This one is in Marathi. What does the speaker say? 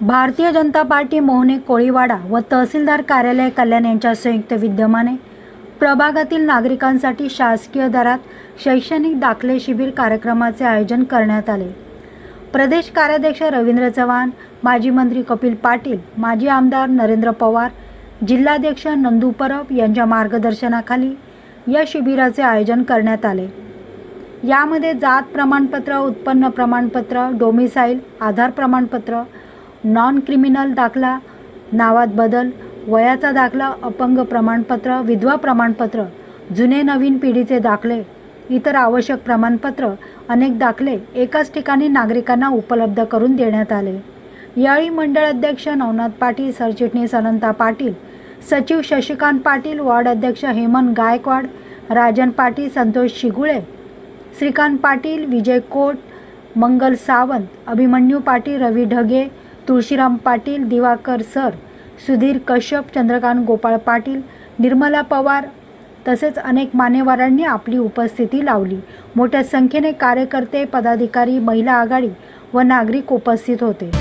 भारतीय जनता पार्टी मोहने कोळीवाडा व तहसीलदार कार्यालय कल्याण यांच्या संयुक्त विद्यमाने प्रभागातील नागरिकांसाठी शासकीय दरात शैक्षणिक दाखले शिबिर कार्यक्रमाचे आयोजन करण्यात आले। प्रदेश कार्याध्यक्ष रवींद्र चव्हाण, माजी मंत्री कपिल पाटील, माजी आमदार नरेंद्र पवार, जिल्हाध्यक्ष नंदू परब यांच्या मार्गदर्शनाखाली या शिबिराचे आयोजन करण्यात आले। यामध्ये जात प्रमाणपत्र, उत्पन्न प्रमाणपत्र, डोमिसाईल, आधार प्रमाणपत्र, नॉन क्रिमिनल दाखला, नावात बदल, वयाचा दाखला, अपंग प्रमाणपत्र, विधवा प्रमाणपत्र, जुने नवीन पिढीचे दाखले, इतर आवश्यक प्रमाणपत्र अनेक दाखले एकाच ठिकाणी नागरिकांना उपलब्ध करून देण्यात आले। यावेळी मंडळ अध्यक्ष नवनाथ पाटील, सरचिटणीस अनंता पाटील, सचिव शशिकांत पाटील, वार्ड अध्यक्ष हेमंत गायकवाड, राजन पाटील, संतोष शिगुळे, श्रीकांत पाटील, विजय कोट, मंगल सावंत, अभिमन्यू पाटील, रवी ढगे, तुळशीराम पाटील, दिवाकर सर, सुधीर कश्यप, चंद्रकांत गोपाळ पाटील, निर्मला पवार तसेच अनेक मान्यवरांनी आपली उपस्थिती लावली। मोठ्या संख्येने कार्यकर्ते, पदाधिकारी, महिला आघाडी व नागरिक उपस्थित होते।